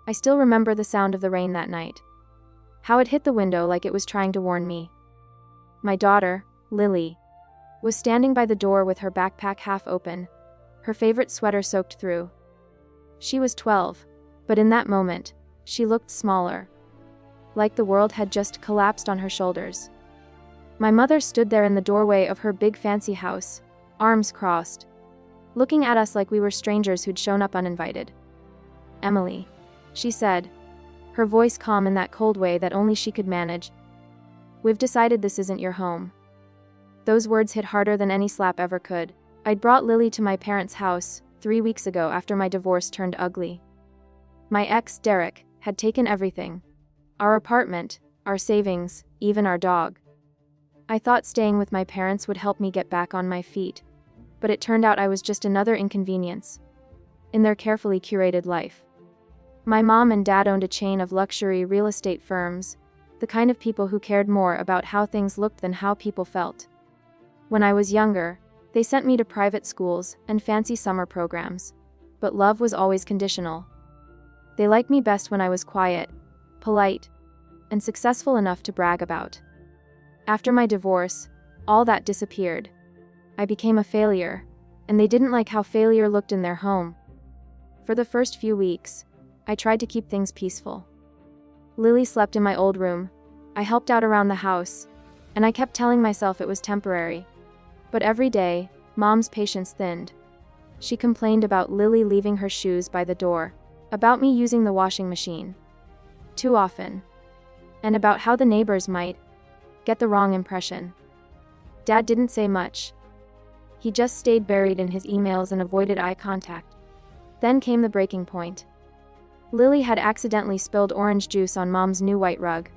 I still remember the sound of the rain that night. How it hit the window like it was trying to warn me. My daughter, Lily, was standing by the door with her backpack half open, her favorite sweater soaked through. She was 12, but in that moment, she looked smaller, like the world had just collapsed on her shoulders. My mother stood there in the doorway of her big fancy house, arms crossed, looking at us like we were strangers who'd shown up uninvited. "Emily," she said, her voice calm in that cold way that only she could manage. "We've decided this isn't your home." Those words hit harder than any slap ever could. I'd brought Lily to my parents' house 3 weeks ago after my divorce turned ugly. My ex, Derek, had taken everything. Our apartment, our savings, even our dog. I thought staying with my parents would help me get back on my feet, but it turned out I was just another inconvenience in their carefully curated life. My mom and dad owned a chain of luxury real estate firms, the kind of people who cared more about how things looked than how people felt. When I was younger, they sent me to private schools and fancy summer programs, but love was always conditional. They liked me best when I was quiet, polite, and successful enough to brag about. After my divorce, all that disappeared. I became a failure, and they didn't like how failure looked in their home. For the first few weeks, I tried to keep things peaceful. Lily slept in my old room, I helped out around the house, and I kept telling myself it was temporary. But every day, Mom's patience thinned. She complained about Lily leaving her shoes by the door, about me using the washing machine too often, and about how the neighbors might get the wrong impression. Dad didn't say much. He just stayed buried in his emails and avoided eye contact. Then came the breaking point. Lily had accidentally spilled orange juice on Mom's new white rug.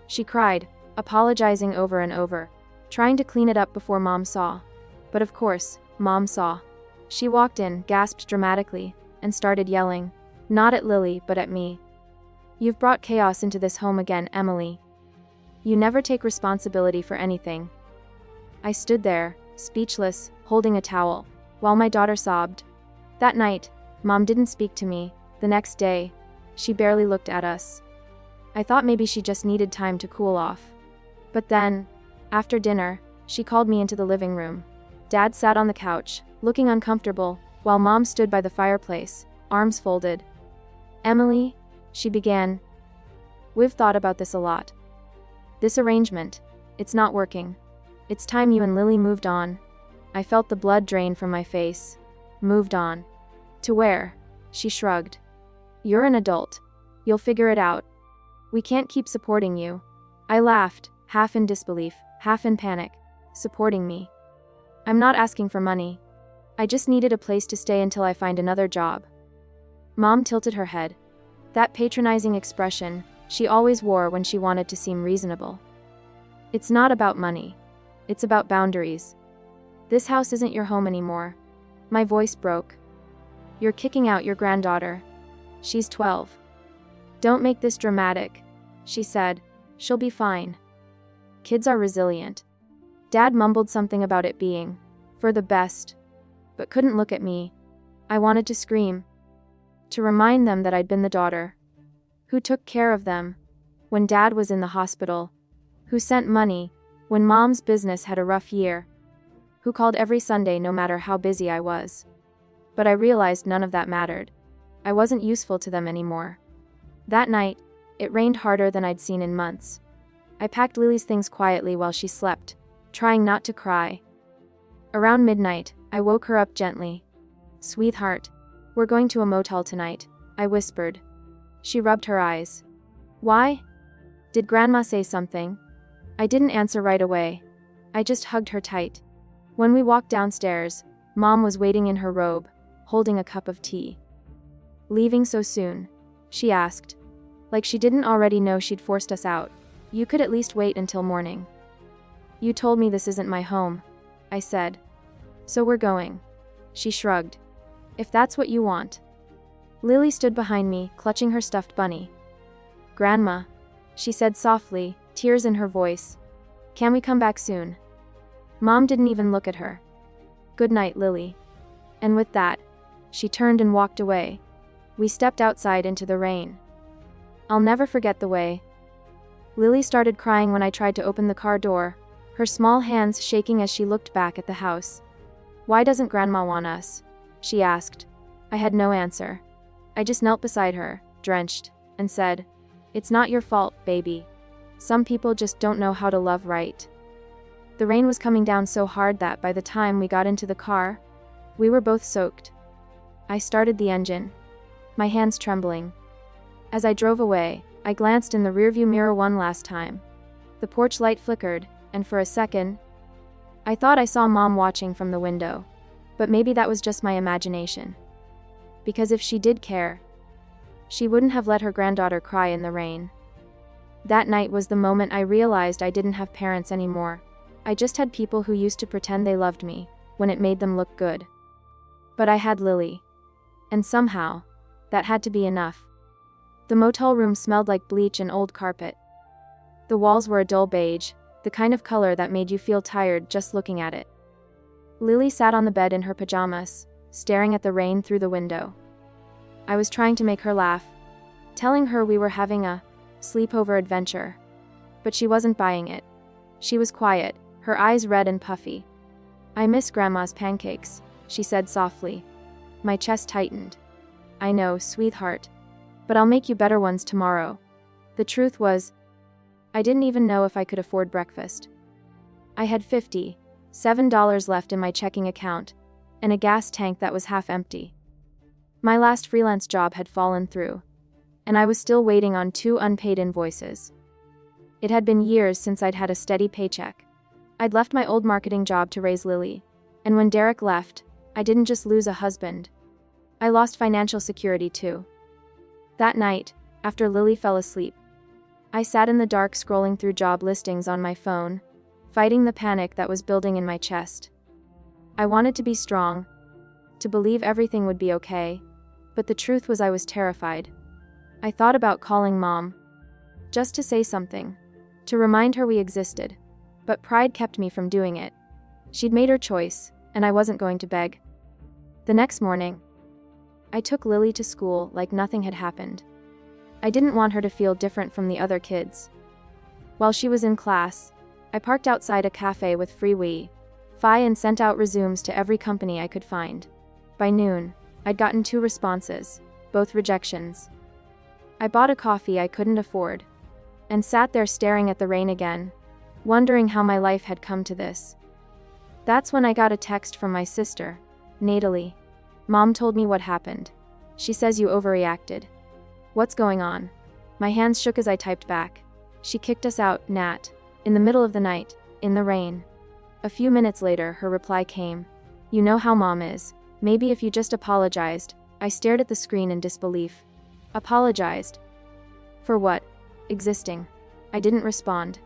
She cried, apologizing over and over, trying to clean it up before Mom saw. But of course, Mom saw. She walked in, gasped dramatically, and started yelling, not at Lily, but at me. "You've brought chaos into this home again, Emily. You never take responsibility for anything." I stood there, speechless, holding a towel, while my daughter sobbed. That night, Mom didn't speak to me. The next day, she barely looked at us. I thought maybe she just needed time to cool off. But then, after dinner, she called me into the living room. Dad sat on the couch, looking uncomfortable, while Mom stood by the fireplace, arms folded. "Emily," she began, "we've thought about this a lot. This arrangement, it's not working. It's time you and Lily moved on." I felt the blood drain from my face. "Moved on? To where?" She shrugged. "You're an adult. You'll figure it out. We can't keep supporting you." I laughed, half in disbelief, half in panic. Supporting me? "I'm not asking for money. I just needed a place to stay until I find another job." Mom tilted her head. That patronizing expression she always wore when she wanted to seem reasonable. "It's not about money. It's about boundaries. This house isn't your home anymore." My voice broke. "You're kicking out your granddaughter. She's 12. Don't make this dramatic," she said. "She'll be fine. Kids are resilient." Dad mumbled something about it being for the best, but couldn't look at me. I wanted to scream, to remind them that I'd been the daughter who took care of them when Dad was in the hospital, who sent money when Mom's business had a rough year, who called every Sunday no matter how busy I was. But I realized none of that mattered. I wasn't useful to them anymore. That night, it rained harder than I'd seen in months. I packed Lily's things quietly while she slept, trying not to cry. Around midnight, I woke her up gently. "Sweetheart, we're going to a motel tonight," I whispered. She rubbed her eyes. "Why? Did Grandma say something?" I didn't answer right away. I just hugged her tight. When we walked downstairs, Mom was waiting in her robe, holding a cup of tea. "Leaving so soon?" she asked. Like she didn't already know she'd forced us out. "You could at least wait until morning." "You told me this isn't my home," I said. "So we're going." She shrugged. "If that's what you want." Lily stood behind me, clutching her stuffed bunny. "Grandma," she said softly, tears in her voice. "Can we come back soon?" Mom didn't even look at her. "Good night, Lily." And with that, she turned and walked away. We stepped outside into the rain. I'll never forget the way Lily started crying when I tried to open the car door, her small hands shaking as she looked back at the house. "Why doesn't Grandma want us?" she asked. I had no answer. I just knelt beside her, drenched, and said, "It's not your fault, baby. Some people just don't know how to love right." The rain was coming down so hard that by the time we got into the car, we were both soaked. I started the engine, my hands trembling. As I drove away, I glanced in the rearview mirror one last time. The porch light flickered, and for a second, I thought I saw Mom watching from the window. But maybe that was just my imagination. Because if she did care, she wouldn't have let her granddaughter cry in the rain. That night was the moment I realized I didn't have parents anymore. I just had people who used to pretend they loved me, when it made them look good. But I had Lily. And somehow, that had to be enough. The motel room smelled like bleach and old carpet. The walls were a dull beige, the kind of color that made you feel tired just looking at it. Lily sat on the bed in her pajamas, staring at the rain through the window. I was trying to make her laugh, telling her we were having a sleepover adventure. But she wasn't buying it. She was quiet, her eyes red and puffy. "I miss Grandma's pancakes," she said softly. My chest tightened. "I know, sweetheart. But I'll make you better ones tomorrow." The truth was, I didn't even know if I could afford breakfast. I had $57 left in my checking account, and a gas tank that was half empty. My last freelance job had fallen through, and I was still waiting on 2 unpaid invoices. It had been years since I'd had a steady paycheck. I'd left my old marketing job to raise Lily, and when Derek left, I didn't just lose a husband. I lost financial security too. That night, after Lily fell asleep, I sat in the dark scrolling through job listings on my phone, fighting the panic that was building in my chest. I wanted to be strong, to believe everything would be okay, but the truth was I was terrified. I thought about calling Mom, just to say something, to remind her we existed, but pride kept me from doing it. She'd made her choice, and I wasn't going to beg. The next morning, I took Lily to school like nothing had happened. I didn't want her to feel different from the other kids. While she was in class, I parked outside a cafe with free Wi-Fi and sent out resumes to every company I could find. By noon, I'd gotten 2 responses, both rejections. I bought a coffee I couldn't afford, and sat there staring at the rain again, wondering how my life had come to this. That's when I got a text from my sister, Natalie. "Mom told me what happened. She says you overreacted." "What's going on?" My hands shook as I typed back. "She kicked us out, Nat, in the middle of the night, in the rain." A few minutes later, her reply came. "You know how Mom is. Maybe if you just apologized." I stared at the screen in disbelief. Apologized? For what? Existing. I didn't respond.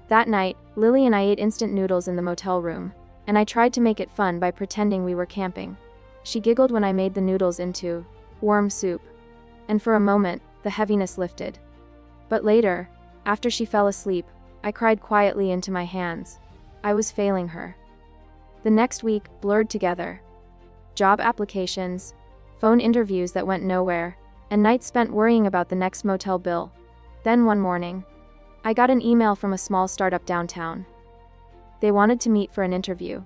That night, Lily and I ate instant noodles in the motel room, and I tried to make it fun by pretending we were camping. She giggled when I made the noodles into warm soup, and for a moment, the heaviness lifted. But later, after she fell asleep, I cried quietly into my hands. I was failing her. The next week blurred together. Job applications, phone interviews that went nowhere, and nights spent worrying about the next motel bill. Then one morning, I got an email from a small startup downtown. They wanted to meet for an interview.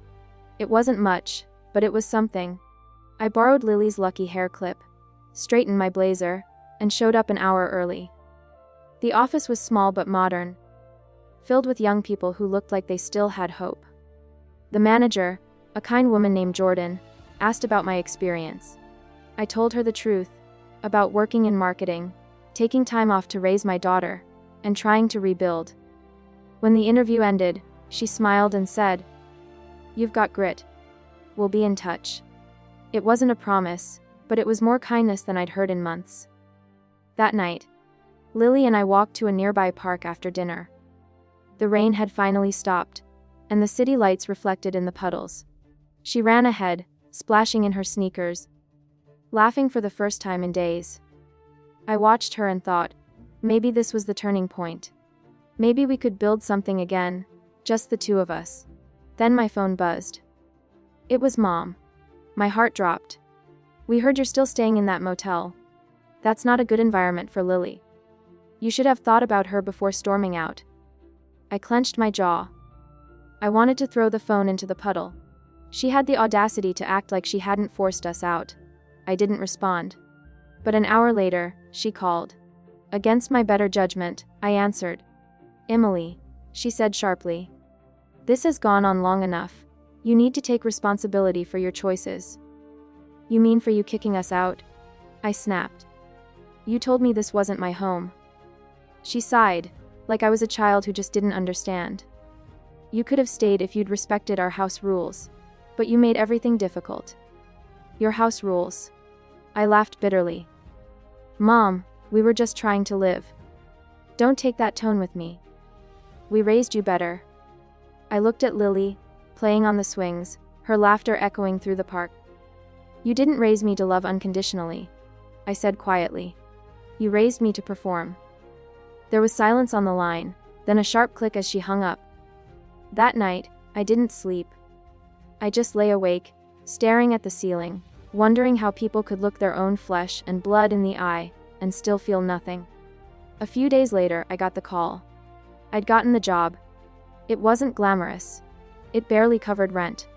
It wasn't much, but it was something. I borrowed Lily's lucky hair clip, straightened my blazer, and showed up an hour early. The office was small but modern, filled with young people who looked like they still had hope. The manager, a kind woman named Jordan, asked about my experience. I told her the truth, about working in marketing, taking time off to raise my daughter, and trying to rebuild. When the interview ended, she smiled and said, "You've got grit. We'll be in touch." It wasn't a promise, but it was more kindness than I'd heard in months. That night, Lily and I walked to a nearby park after dinner. The rain had finally stopped, and the city lights reflected in the puddles. She ran ahead, splashing in her sneakers, laughing for the first time in days. I watched her and thought, maybe this was the turning point. Maybe we could build something again, just the two of us. Then my phone buzzed. It was Mom. My heart dropped. "We heard you're still staying in that motel. That's not a good environment for Lily." You should have thought about her before storming out. I clenched my jaw. I wanted to throw the phone into the puddle. She had the audacity to act like she hadn't forced us out. I didn't respond. But an hour later, she called. Against my better judgment, I answered. Emily, she said sharply. This has gone on long enough. You need to take responsibility for your choices. You mean for you kicking us out? I snapped. You told me this wasn't my home. She sighed, like I was a child who just didn't understand. You could have stayed if you'd respected our house rules, but you made everything difficult. Your house rules. I laughed bitterly. Mom, we were just trying to live. Don't take that tone with me. We raised you better. I looked at Lily, playing on the swings, her laughter echoing through the park. You didn't raise me to love unconditionally, I said quietly. You raised me to perform. There was silence on the line, then a sharp click as she hung up. That night, I didn't sleep. I just lay awake, staring at the ceiling, wondering how people could look their own flesh and blood in the eye and still feel nothing. A few days later, I got the call. I'd gotten the job. It wasn't glamorous. It barely covered rent.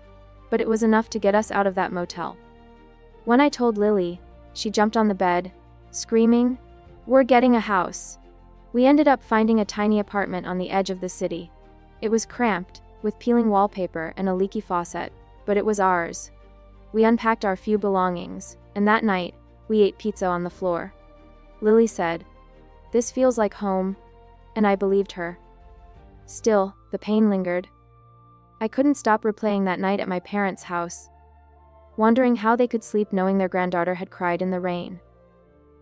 But it was enough to get us out of that motel. When I told Lily, she jumped on the bed, screaming, "We're getting a house." We ended up finding a tiny apartment on the edge of the city. It was cramped, with peeling wallpaper and a leaky faucet, but it was ours. We unpacked our few belongings, and that night, we ate pizza on the floor. Lily said, "This feels like home," and I believed her. Still, the pain lingered. I couldn't stop replaying that night at my parents' house, wondering how they could sleep knowing their granddaughter had cried in the rain.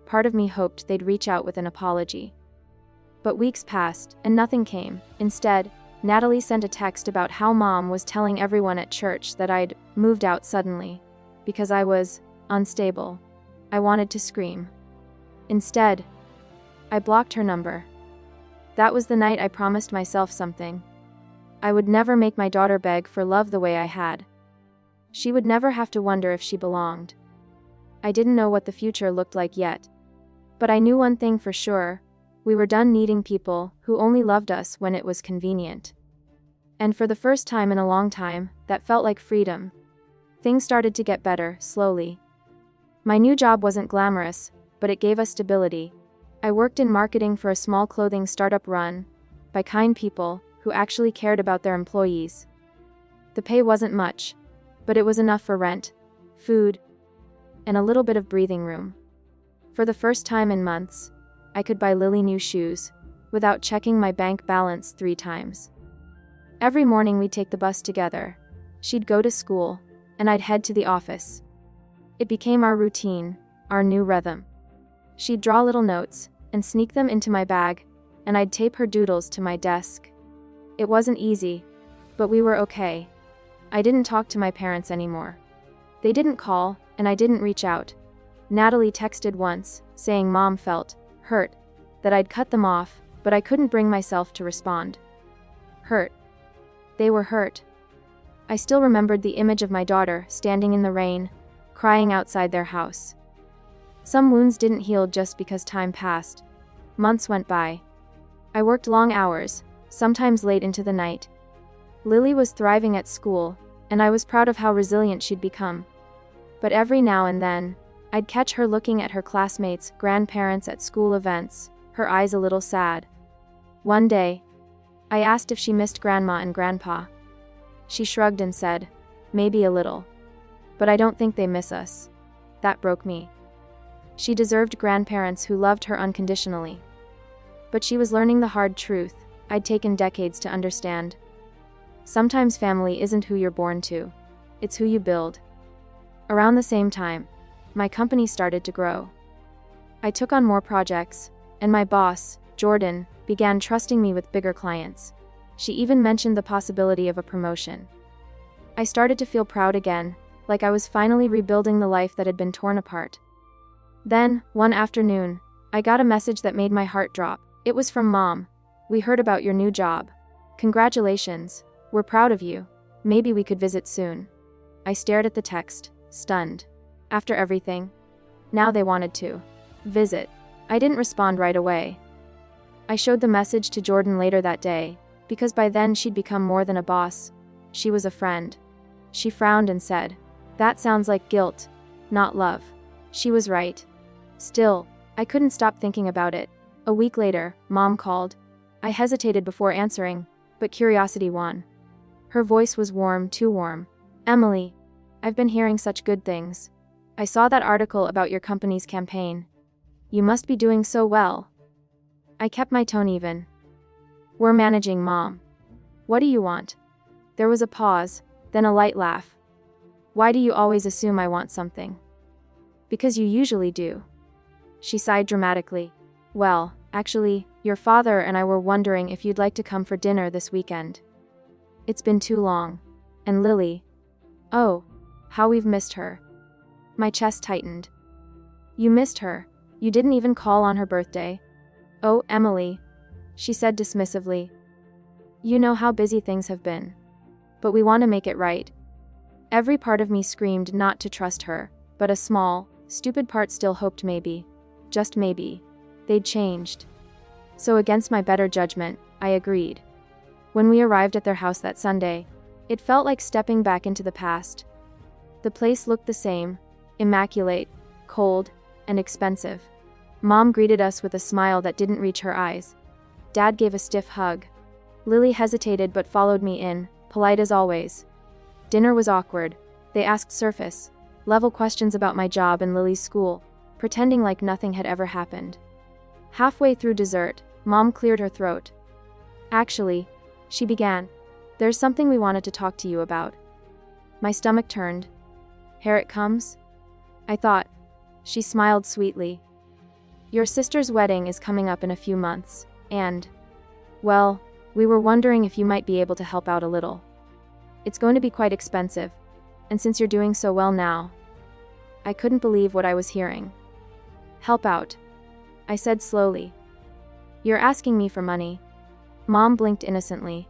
Part of me hoped they'd reach out with an apology. But weeks passed, and nothing came. Instead, Natalie sent a text about how Mom was telling everyone at church that I'd moved out suddenly, because I was unstable. I wanted to scream. Instead, I blocked her number. That was the night I promised myself something. I would never make my daughter beg for love the way I had. She would never have to wonder if she belonged. I didn't know what the future looked like yet. But I knew one thing for sure. We were done needing people who only loved us when it was convenient. And for the first time in a long time, that felt like freedom. Things started to get better, slowly. My new job wasn't glamorous, but it gave us stability. I worked in marketing for a small clothing startup run by kind people who actually cared about their employees. The pay wasn't much, but it was enough for rent, food, and a little bit of breathing room. For the first time in months, I could buy Lily new shoes without checking my bank balance 3 times. Every morning we'd take the bus together. She'd go to school, and I'd head to the office. It became our routine, our new rhythm. She'd draw little notes and sneak them into my bag, and I'd tape her doodles to my desk. It wasn't easy, but we were okay. I didn't talk to my parents anymore. They didn't call, and I didn't reach out. Natalie texted once, saying Mom felt hurt, that I'd cut them off, but I couldn't bring myself to respond. Hurt. They were hurt. I still remembered the image of my daughter standing in the rain, crying outside their house. Some wounds didn't heal just because time passed. Months went by. I worked long hours, sometimes late into the night. Lily was thriving at school, and I was proud of how resilient she'd become. But every now and then, I'd catch her looking at her classmates' grandparents at school events, her eyes a little sad. One day, I asked if she missed Grandma and Grandpa. She shrugged and said, "Maybe a little. But I don't think they miss us." That broke me. She deserved grandparents who loved her unconditionally. But she was learning the hard truth I'd taken decades to understand. Sometimes family isn't who you're born to. It's who you build. Around the same time, my company started to grow. I took on more projects, and my boss, Jordan, began trusting me with bigger clients. She even mentioned the possibility of a promotion. I started to feel proud again, like I was finally rebuilding the life that had been torn apart. Then, one afternoon, I got a message that made my heart drop. It was from Mom. "We heard about your new job. Congratulations. We're proud of you. Maybe we could visit soon." I stared at the text, stunned. After everything, now they wanted to visit. I didn't respond right away. I showed the message to Jordan later that day, because by then she'd become more than a boss. She was a friend. She frowned and said, "That sounds like guilt, not love." She was right. Still, I couldn't stop thinking about it. A week later, Mom called. I hesitated before answering, but curiosity won. Her voice was warm, too warm. "Emily, I've been hearing such good things. I saw that article about your company's campaign. You must be doing so well." I kept my tone even. "We're managing, Mom. What do you want?" There was a pause, then a light laugh. "Why do you always assume I want something?" "Because you usually do." She sighed dramatically. "Well, actually, your father and I were wondering if you'd like to come for dinner this weekend. It's been too long. And Lily. Oh, how we've missed her." My chest tightened. "You missed her? You didn't even call on her birthday?" "Oh, Emily," she said dismissively. "You know how busy things have been. But we want to make it right." Every part of me screamed not to trust her, but a small, stupid part still hoped maybe, just maybe, they'd changed. So against my better judgment, I agreed. When we arrived at their house that Sunday, it felt like stepping back into the past. The place looked the same, immaculate, cold, and expensive. Mom greeted us with a smile that didn't reach her eyes. Dad gave a stiff hug. Lily hesitated but followed me in, polite as always. Dinner was awkward. They asked surface-level questions about my job and Lily's school, pretending like nothing had ever happened. Halfway through dessert, Mom cleared her throat. "Actually," she began, "there's something we wanted to talk to you about." My stomach turned. "Here it comes?" I thought. She smiled sweetly. "Your sister's wedding is coming up in a few months, and, well, we were wondering if you might be able to help out a little. It's going to be quite expensive, and since you're doing so well now..." I couldn't believe what I was hearing. "Help out," I said slowly. "You're asking me for money." Mom blinked innocently.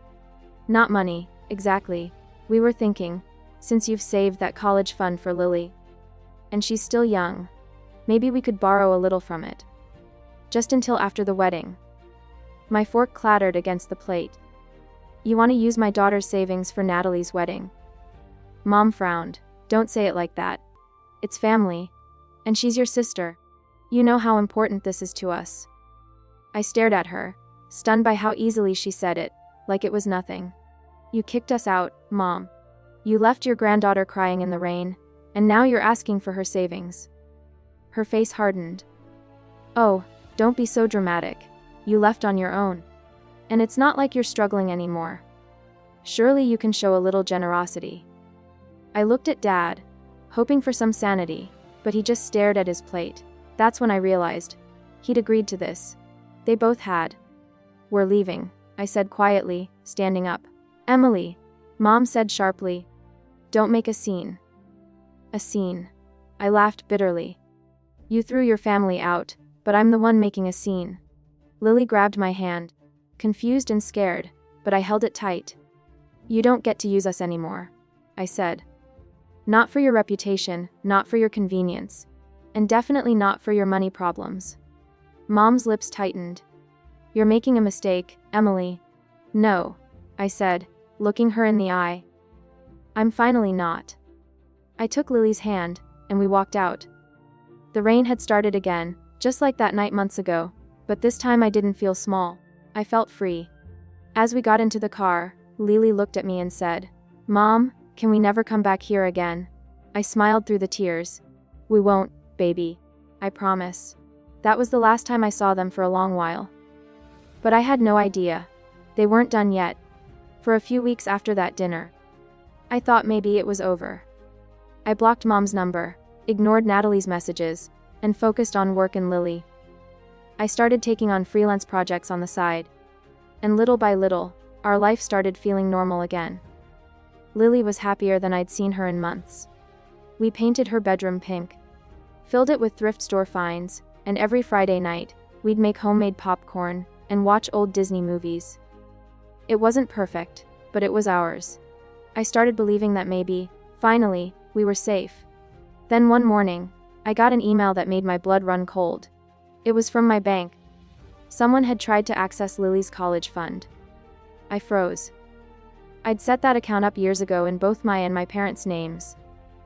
"Not money, exactly. We were thinking, since you've saved that college fund for Lily, and she's still young, maybe we could borrow a little from it. Just until after the wedding." My fork clattered against the plate. "You want to use my daughter's savings for Natalie's wedding?" Mom frowned. "Don't say it like that. It's family. And she's your sister. You know how important this is to us." I stared at her, stunned by how easily she said it, like it was nothing. "You kicked us out, Mom. You left your granddaughter crying in the rain, and now you're asking for her savings." Her face hardened. "Oh, don't be so dramatic. You left on your own. And it's not like you're struggling anymore. Surely you can show a little generosity." I looked at Dad, hoping for some sanity, but he just stared at his plate. That's when I realized. He'd agreed to this. They both had. "We're leaving," I said quietly, standing up. "Emily," Mom said sharply. "Don't make a scene." "A scene?" I laughed bitterly. "You threw your family out, but I'm the one making a scene." Lily grabbed my hand, confused and scared, but I held it tight. "You don't get to use us anymore," I said. "Not for your reputation, not for your convenience, and definitely not for your money problems." Mom's lips tightened. "You're making a mistake, Emily." "No," I said, looking her in the eye. "I'm finally not." I took Lily's hand, and we walked out. The rain had started again, just like that night months ago, but this time I didn't feel small. I felt free. As we got into the car, Lily looked at me and said, "Mom, can we never come back here again?" I smiled through the tears. "We won't, baby. I promise." That was the last time I saw them for a long while. But I had no idea. They weren't done yet. For a few weeks after that dinner, I thought maybe it was over. I blocked Mom's number, ignored Natalie's messages, and focused on work and Lily. I started taking on freelance projects on the side. And little by little, our life started feeling normal again. Lily was happier than I'd seen her in months. We painted her bedroom pink, filled it with thrift store finds, and every Friday night, we'd make homemade popcorn and watch old Disney movies. It wasn't perfect, but it was ours. I started believing that maybe, finally, we were safe. Then one morning, I got an email that made my blood run cold. It was from my bank. Someone had tried to access Lily's college fund. I froze. I'd set that account up years ago in both my and my parents' names.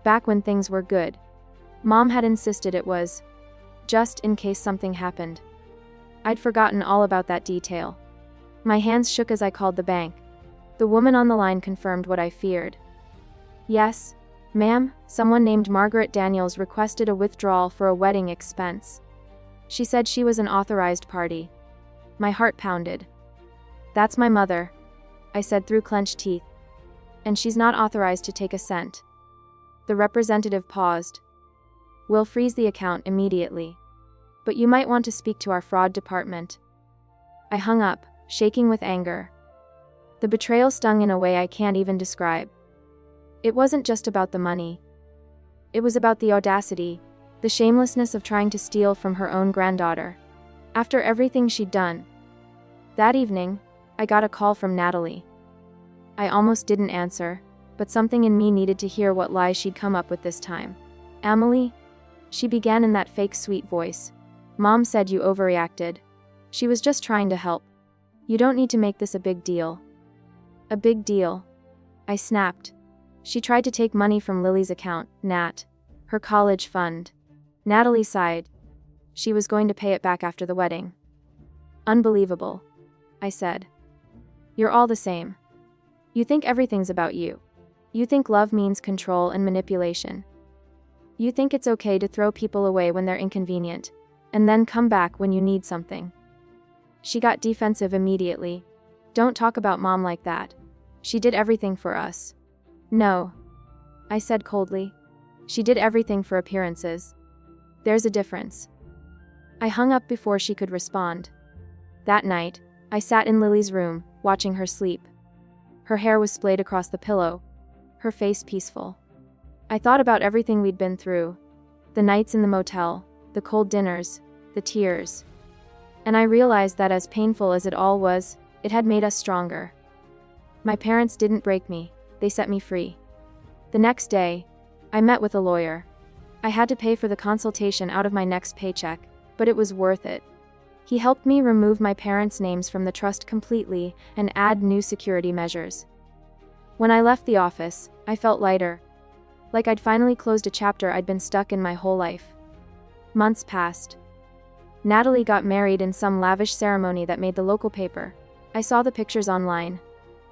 Back when things were good. Mom had insisted it was just in case something happened. I'd forgotten all about that detail. My hands shook as I called the bank. The woman on the line confirmed what I feared. Yes, ma'am, someone named Margaret Daniels requested a withdrawal for a wedding expense. She said she was an authorized party. My heart pounded. That's my mother, I said through clenched teeth. And she's not authorized to take a cent. The representative paused. We'll freeze the account immediately. But you might want to speak to our fraud department. I hung up, shaking with anger. The betrayal stung in a way I can't even describe. It wasn't just about the money. It was about the audacity, the shamelessness of trying to steal from her own granddaughter. After everything she'd done. That evening, I got a call from Natalie. I almost didn't answer, but something in me needed to hear what lie she'd come up with this time. Emily? She began in that fake sweet voice. Mom said you overreacted. She was just trying to help. You don't need to make this a big deal. A big deal? I snapped. She tried to take money from Lily's account, Nat. Her college fund. Natalie sighed. She was going to pay it back after the wedding. Unbelievable, I said. You're all the same. You think everything's about you. You think love means control and manipulation. You think it's okay to throw people away when they're inconvenient, and then come back when you need something. She got defensive immediately. Don't talk about Mom like that. She did everything for us. No, I said coldly. She did everything for appearances. There's a difference. I hung up before she could respond. That night, I sat in Lily's room, watching her sleep. Her hair was splayed across the pillow, her face peaceful. I thought about everything we'd been through. The nights in the motel, the cold dinners, the tears. And I realized that as painful as it all was, it had made us stronger. My parents didn't break me, they set me free. The next day, I met with a lawyer. I had to pay for the consultation out of my next paycheck, but it was worth it. He helped me remove my parents' names from the trust completely and add new security measures. When I left the office, I felt lighter. Like I'd finally closed a chapter I'd been stuck in my whole life. Months passed. Natalie got married in some lavish ceremony that made the local paper. I saw the pictures online.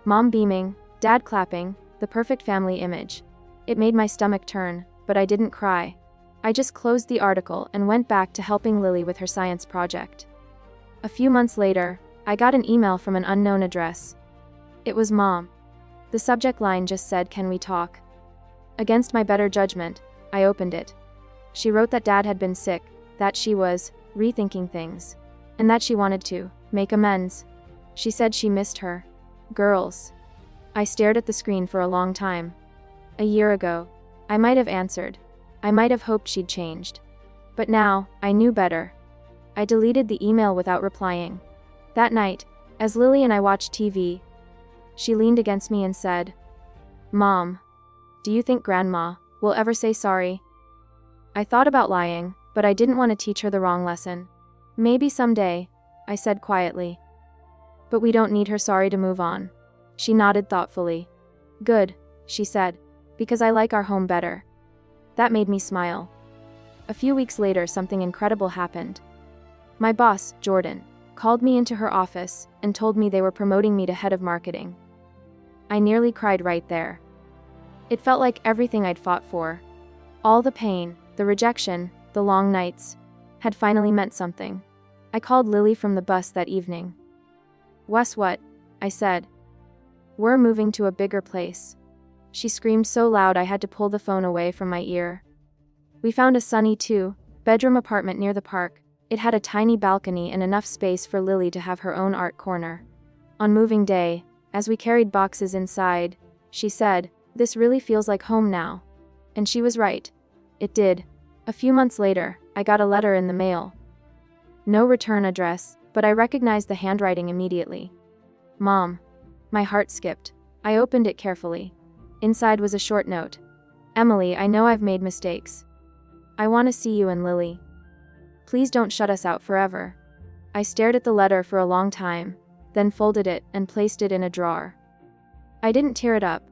Mom beaming, Dad clapping, the perfect family image. It made my stomach turn, but I didn't cry. I just closed the article and went back to helping Lily with her science project. A few months later, I got an email from an unknown address. It was Mom. The subject line just said, "Can we talk?" Against my better judgment, I opened it. She wrote that Dad had been sick, that she was rethinking things, and that she wanted to make amends. She said she missed her girls. I stared at the screen for a long time. A year ago, I might have answered. I might have hoped she'd changed. But now, I knew better. I deleted the email without replying. That night, as Lily and I watched TV, she leaned against me and said, "Mom, do you think Grandma will ever say sorry?" I thought about lying, but I didn't want to teach her the wrong lesson. "Maybe someday," I said quietly. "But we don't need her sorry to move on." She nodded thoughtfully. "Good," she said, "because I like our home better." That made me smile. A few weeks later, something incredible happened. My boss, Jordan, called me into her office and told me they were promoting me to head of marketing. I nearly cried right there. It felt like everything I'd fought for, all the pain, the rejection, the long nights, had finally meant something. I called Lily from the bus that evening. "Guess what?" I said. "We're moving to a bigger place." She screamed so loud I had to pull the phone away from my ear. We found a sunny two-bedroom apartment near the park. It had a tiny balcony and enough space for Lily to have her own art corner. On moving day, as we carried boxes inside, she said, "This really feels like home now." And she was right. It did. A few months later, I got a letter in the mail. No return address, but I recognized the handwriting immediately. "Mom." My heart skipped. I opened it carefully. Inside was a short note. "Emily, I know I've made mistakes. I want to see you and Lily. Please don't shut us out forever. I stared at the letter for a long time, then folded it and placed it in a drawer. I didn't tear it up,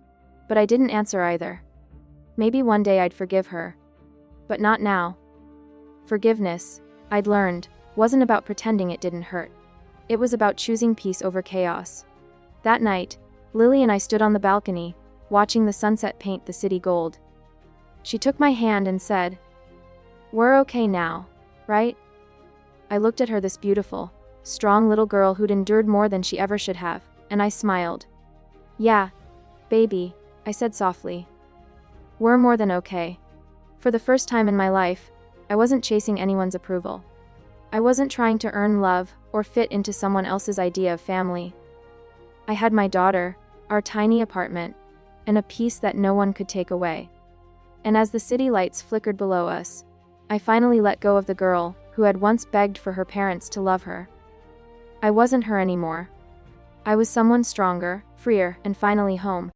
but I didn't answer either. Maybe one day I'd forgive her. But not now. Forgiveness, I'd learned, wasn't about pretending it didn't hurt. It was about choosing peace over chaos. That night, Lily and I stood on the balcony, watching the sunset paint the city gold. She took my hand and said, "We're okay now, right?" I looked at her, this beautiful, strong little girl who'd endured more than she ever should have, and I smiled. "Yeah, baby," I said softly. "We're more than okay." For the first time in my life, I wasn't chasing anyone's approval. I wasn't trying to earn love or fit into someone else's idea of family. I had my daughter, our tiny apartment, and a peace that no one could take away. And as the city lights flickered below us, I finally let go of the girl who had once begged for her parents to love her. I wasn't her anymore. I was someone stronger, freer, and finally home.